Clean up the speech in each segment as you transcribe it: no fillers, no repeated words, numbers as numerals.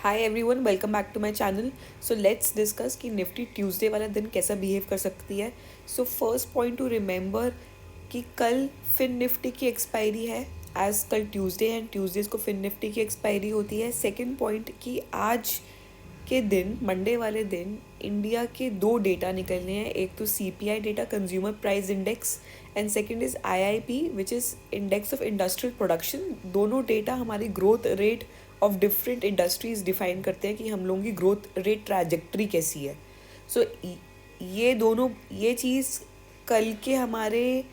Hi everyone, welcome back to my channel. So let's discuss कि Nifty Tuesday वाला दिन कैसा बिहेव कर सकती है। So first point to remember कि कल फिन निफ्टी की एक्सपायरी है। एज कल ट्यूसडे एंड ट्यूसडेज को फिन निफ्टी की एक्सपायरी होती है। सेकंड पॉइंट कि आज के दिन मंडे वाले दिन इंडिया के दो डेटा निकलने हैं। एक तो CPI data, consumer price index, and second is IIP which is index of industrial production. दोनों डेटा हमारी growth rate of different industries define करते हैं कि हम लोगों की ग्रोथ रेट ट्रैजेक्टरी कैसी है। सो ये चीज़ कल के हमारे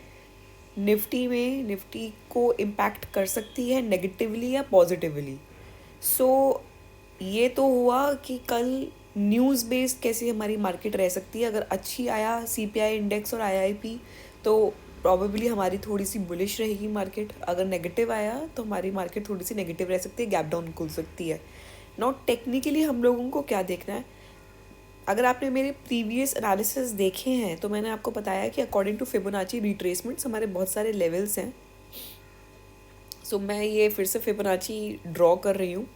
निफ्टी को इम्पैक्ट कर सकती है नेगेटिवली या पॉजिटिवली। सो ये तो हुआ कि कल न्यूज़ बेस्ड कैसे हमारी मार्केट रह सकती है। अगर अच्छी आया सीपीआई इंडेक्स और आईआईपी तो प्रॉबेबली हमारी थोड़ी सी बुलिश रहेगी मार्केट। अगर नेगेटिव आया तो हमारी मार्केट थोड़ी सी नेगेटिव रह सकती है, गैप डाउन खुल सकती है। नॉट टेक्निकली हम लोगों को क्या देखना है। अगर आपने मेरे प्रीवियस एनालिसिस देखे हैं तो मैंने आपको बताया कि अकॉर्डिंग टू फिबोनाची रिट्रेसमेंट्स हमारे बहुत सारे लेवल्स हैं। सो मैं ये फिर से फिबोनाची ड्रॉ कर रही हूँ।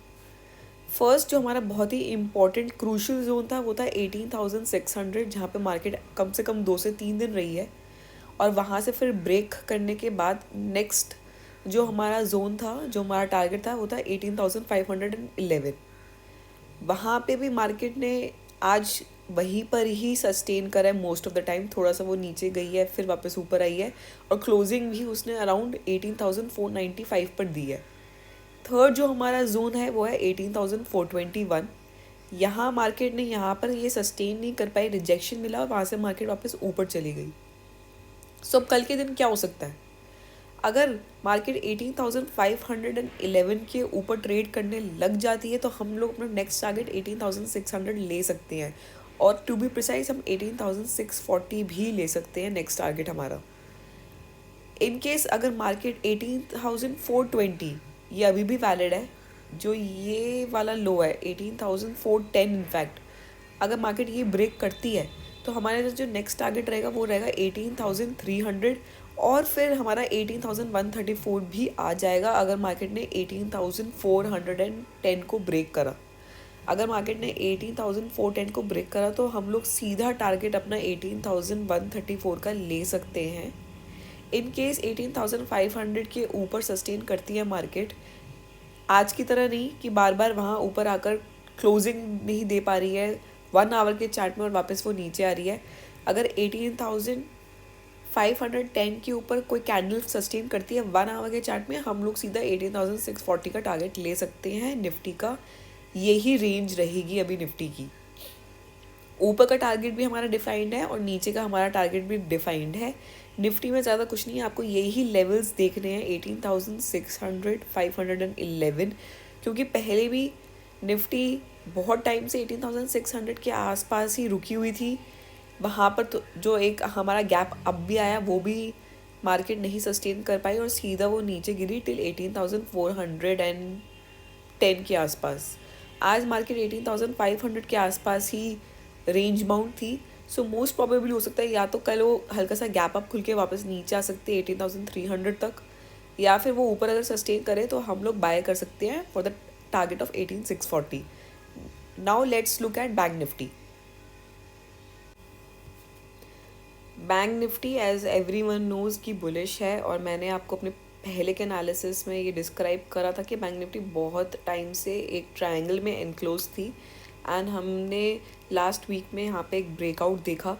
फर्स्ट जो हमारा बहुत ही इंपॉर्टेंट क्रूशल जोन था वो था 18,600, जहाँ पे मार्केट कम से कम 2 से 3 दिन रही है। और वहाँ से फिर ब्रेक करने के बाद नेक्स्ट जो हमारा जोन था, जो हमारा टारगेट था, वो था 18,511। वहाँ पे भी मार्केट ने आज वहीं पर ही सस्टेन करा है मोस्ट ऑफ द टाइम। थोड़ा सा वो नीचे गई है, फिर वापस ऊपर आई है, और क्लोजिंग भी उसने अराउंड 18,495 पर दी है। थर्ड जो हमारा जोन है वो है 18,421। यहाँ मार्केट ने यहाँ पर ये सस्टेन नहीं कर पाई, रिजेक्शन मिला और वहाँ से मार्केट वापस ऊपर चली गई। सो अब कल के दिन क्या हो सकता है। अगर मार्केट 18,511 के ऊपर ट्रेड करने लग जाती है तो हम लोग अपना नेक्स्ट टारगेट 18,600 ले सकते हैं, और टू बी प्रिसाइज हम 18,640 भी ले सकते हैं नेक्स्ट टारगेट हमारा। इन केस अगर मार्केट 18,420, ये अभी भी वैलिड है, जो ये वाला लो है 18,410 इनफैक्ट, अगर मार्केट ये ब्रेक करती है तो हमारे जो नेक्स्ट टारगेट रहेगा वो रहेगा 18,300, और फिर हमारा 18,134 भी आ जाएगा अगर मार्केट ने 18,410 को ब्रेक करा। अगर मार्केट ने 18,410 को ब्रेक करा तो हम लोग सीधा टारगेट अपना 18,134 का ले सकते हैं। इन केस 18,500 के ऊपर सस्टेन करती है मार्केट, आज की तरह नहीं कि बार बार वहाँ ऊपर आकर क्लोजिंग नहीं दे पा रही है 1 आवर के चार्ट में और वापस वो नीचे आ रही है। अगर 18,510 के ऊपर कोई कैंडल सस्टेन करती है 1 आवर के चार्ट में, हम लोग सीधा 18,640 का टारगेट ले सकते हैं निफ्टी का। यही रेंज रहेगी अभी निफ्टी की। ऊपर का टारगेट भी हमारा डिफाइंड है और नीचे का हमारा टारगेट भी डिफाइंड है। निफ्टी में ज़्यादा कुछ नहीं है, आपको यही लेवल्स देखने हैं 18,600, 511, क्योंकि पहले भी निफ्टी बहुत टाइम से 18,600 के आसपास ही रुकी हुई थी। वहाँ पर तो जो एक हमारा गैप अब भी आया वो भी मार्केट नहीं सस्टेन कर पाई और सीधा वो नीचे गिरी टिल 18,410 के आसपास। आज मार्केट 18,500 के आसपास ही रेंज बाउंड थी। सो मोस्ट प्रोबेबली हो सकता है या तो कल वो हल्का सा गैप अप खुल के वापस नीचे आ सकते हैं 18,300 तक, या फिर वो ऊपर अगर सस्टेन करे तो हम लोग बाय कर सकते हैं for the target of 18,640। Now let's look at Bank Nifty. Bank Nifty as everyone knows की बुलिश है, और मैंने आपको अपने पहले के एनालिसिस में ये डिस्क्राइब करा था कि बैंक निफ्टी बहुत टाइम से एक ट्रायंगल में एनक्लोज थी, एंड हमने लास्ट वीक में यहाँ पे एक ब्रेकआउट देखा।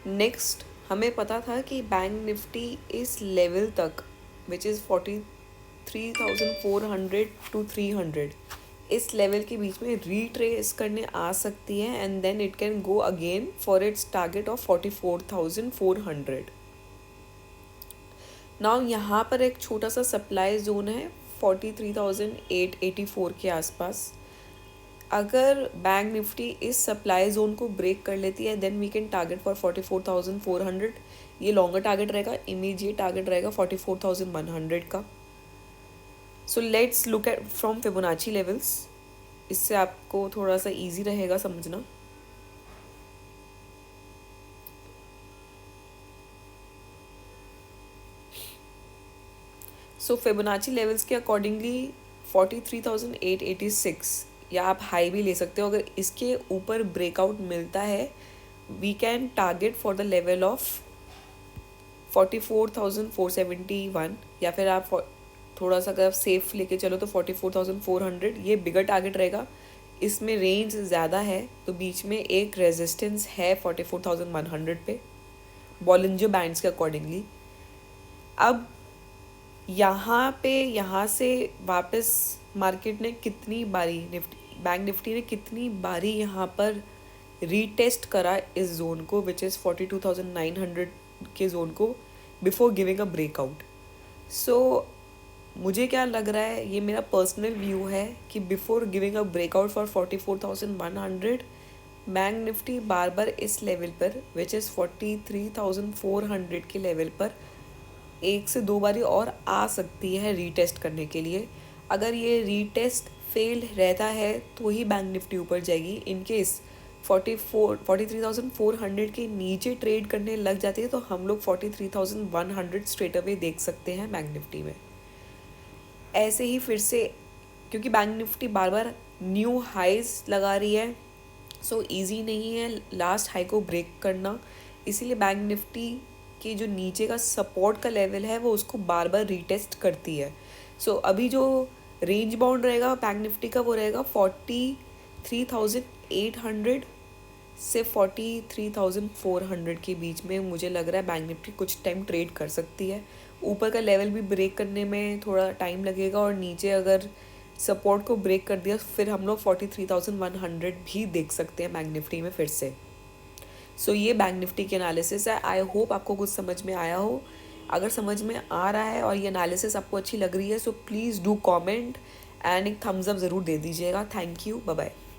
नेक्स्ट हमें पता था कि बैंक निफ्टी इस लेवल तक विच इज़ 43,400 to 300, इस लेवल के बीच में रीट्रेस करने आ सकती है, and then it can go again for its target of 44,400। Now यहाँ पर एक छोटा सा सप्लाई जोन है 43,884 के आसपास। अगर बैंक निफ्टी इस सप्लाई जोन को ब्रेक कर लेती है then we can target for 44,400। ये लॉन्गर टारगेट रहेगा, इमीडिएट टारगेट रहेगा 44,100 का। So let's look at from Fibonacci levels, इससे आपको थोड़ा सा इजी रहेगा समझना। सो फिबोनाची लेवल्स के अकॉर्डिंगली 43,886 या आप हाई भी ले सकते हो। अगर इसके ऊपर ब्रेकआउट मिलता है we can target for the level of 44,471, या फिर आप थोड़ा सा अगर आप सेफ लेके चलो तो 44,400, ये बिगर टारगेट रहेगा। इसमें रेंज ज़्यादा है तो बीच में एक रेजिस्टेंस है 44,100 पे बॉलिंजर बैंड्स के अकॉर्डिंगली। अब यहाँ से वापस मार्केट ने कितनी बारी बैंक निफ्टी ने कितनी बारी यहाँ पर रीटेस्ट करा इस जोन को विच इज़ 42,900 के जोन को बिफोर गिविंग अ ब्रेकआउट। सो मुझे क्या लग रहा है, ये मेरा पर्सनल व्यू है कि before giving a breakout for 44,100 bank Nifty बार बार इस लेवल पर विच इज़ 43,400 के लेवल पर एक से दो बारी और आ सकती है रीटेस्ट करने के लिए। अगर ये रीटेस्ट फेल रहता है तो ही बैंक निफ्टी ऊपर जाएगी। इन केस 43,400 के नीचे ट्रेड करने लग जाती है तो हम लोग 43,100 स्ट्रेट अवे देख सकते हैं बैंक निफ्टी में। ऐसे ही फिर से, क्योंकि बैंक निफ्टी बार बार न्यू हाइज लगा रही है, सो इजी नहीं है लास्ट हाई को ब्रेक करना, इसीलिए बैंक निफ्टी के जो नीचे का सपोर्ट का लेवल है वो उसको बार बार रीटेस्ट करती है। सो अभी जो रेंज बाउंड रहेगा बैंक निफ्टी का वो रहेगा 43,800 से 43,400 के बीच में। मुझे लग रहा है बैंक निफ्टी कुछ टाइम ट्रेड कर सकती है। ऊपर का लेवल भी ब्रेक करने में थोड़ा टाइम लगेगा और नीचे अगर सपोर्ट को ब्रेक कर दिया फिर हम लोग 43,100 भी देख सकते हैं बैंक निफ्टी में फिर से। सो ये बैंक निफ्टी की एनालिसिस है। आई होप आपको कुछ समझ में आया हो। अगर समझ में आ रहा है और ये एनालिसिस आपको अच्छी लग रही है so please do comment and एक थम्स अप ज़रूर दे दीजिएगा। Thank you, bye bye.